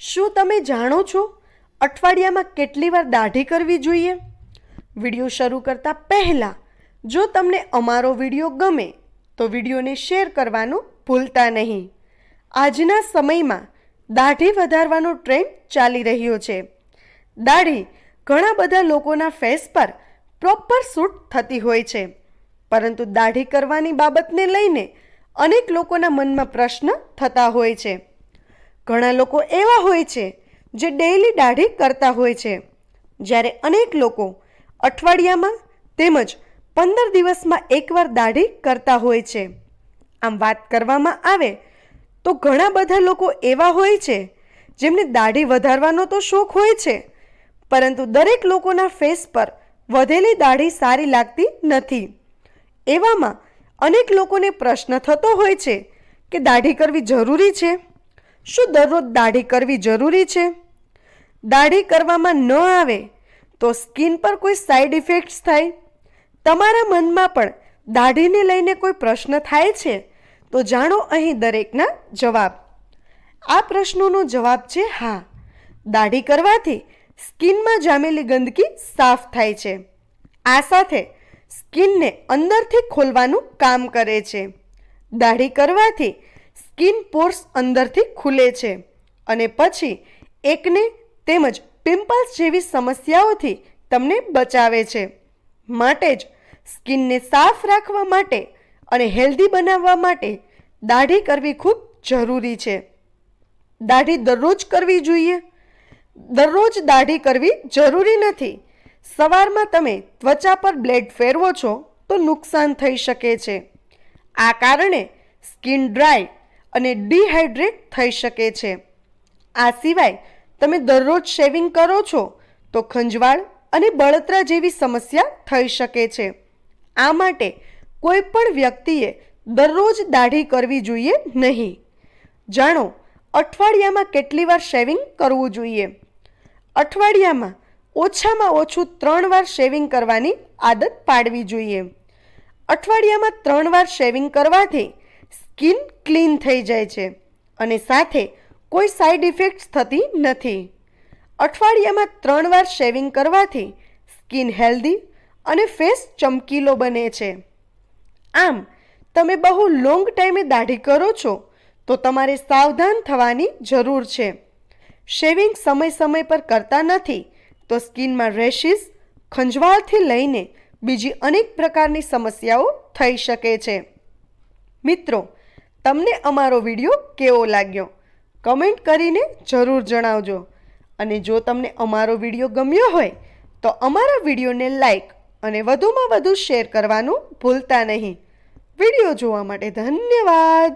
શું તમે જાણો છો અઠવાડિયામાં કેટલી વાર દાઢી કરવી જોઈએ? વિડીયો શરૂ કરતા પહેલાં જો તમને અમારો વિડીયો ગમે તો વિડીયોને શેર કરવાનું ભૂલતા નહીં. આજના સમયમાં દાઢી વધારવાનો ટ્રેન્ડ ચાલી રહ્યો છે. દાઢી ઘણા બધા લોકોના ફેસ પર પ્રોપર સૂટ થતી હોય છે, પરંતુ દાઢી કરવાની બાબતને લઈને અનેક લોકોના મનમાં પ્રશ્ન થતા હોય છે. ઘણા લોકો એવા હોય છે જે ડેઈલી દાઢી કરતા હોય છે, જ્યારે અનેક લોકો અઠવાડિયામાં તેમજ 15 દિવસમાં એકવાર દાઢી કરતા હોય છે. આમ વાત કરવામાં આવે તો ઘણા બધા લોકો એવા હોય છે જેમને દાઢી વધારવાનો તો શોખ હોય છે, પરંતુ દરેક લોકોના ફેસ પર વધેલી દાઢી સારી લાગતી નથી. એવામાં અનેક લોકોને પ્રશ્ન થતો હોય છે કે દાઢી કરવી જરૂરી છે? શું દરરોજ દાઢી કરવી જરૂરી છે? દાઢી કરવામાં ન આવે તો સ્કિન પર કોઈ સાઈડ ઇફેક્ટ્સ થાય? તમારા મનમાં પણ દાઢીને લઈને કોઈ પ્રશ્ન થાય છે? તો જાણો અહીં દરેકના જવાબ. આ પ્રશ્નોનો જવાબ છે હા. દાઢી કરવાથી સ્કિનમાં જામેલી ગંદકી સાફ થાય છે. આ સાથે સ્કિનને અંદરથી ખોલવાનું કામ કરે છે. દાઢી કરવાથી સ્કિન પોર્સ અંદરથી ખુલે છે અને પછી એકને તેમજ પિમ્પલ્સ જેવી સમસ્યાઓથી તમને બચાવે છે. માટે જ સ્કિનને સાફ રાખવા માટે અને હેલ્ધી બનાવવા માટે દાઢી કરવી ખૂબ જરૂરી છે. દાઢી દરરોજ કરવી જોઈએ? દરરોજ દાઢી કરવી જરૂરી નથી. સવારમાં તમે ત્વચા પર બ્લેડ ફેરવો છો તો નુકસાન થઈ શકે છે. આ કારણે સ્કિન ડ્રાય અને ડિહાઇડ્રેટ થઈ શકે છે. આ સિવાય તમે દરરોજ શેવિંગ કરો છો તો ખંજવાળ અને બળતરા જેવી સમસ્યા થઈ શકે છે. આ માટે કોઈ પણ વ્યક્તિએ દરરોજ દાઢી કરવી જોઈએ નહીં. જાણો અઠવાડિયામાં કેટલી વાર શેવિંગ કરવું જોઈએ? અઠવાડિયામાં ઓછામાં ઓછું 3 વાર શેવિંગ કરવાની આદત પાડવી જોઈએ. અઠવાડિયામાં 3 વાર શેવિંગ કરવાથી સ્કિન ક્લીન થઈ જાય છે અને સાથે કોઈ સાઈડ ઇફેક્ટ્સ થતી નથી. અઠવાડિયામાં 3 વાર શેવિંગ કરવાથી સ્કિન હેલ્ધી અને ફેસ ચમકીલો બને છે. આમ તમે બહુ લોંગ ટાઈમે દાઢી કરો છો તો તમારે સાવધાન થવાની જરૂર છે. શેવિંગ સમય પર કરતા નથી તો સ્કિનમાં રેશિસ, ખંજવાળથી લઈને બીજી અનેક પ્રકારની સમસ્યાઓ થઈ શકે છે. મિત્રો, તમને અમારો વિડીયો કેવો લાગ્યો? કમેન્ટ કરીને જરૂર જણાવજો. અને જો તમને અમારો વિડીયો ગમ્યો હોય તો અમારા વિડીયોને લાઈક અને વધુમાં વધુ શેર કરવાનું ભૂલતા નહીં. વિડીયો જોવા માટે ધન્યવાદ.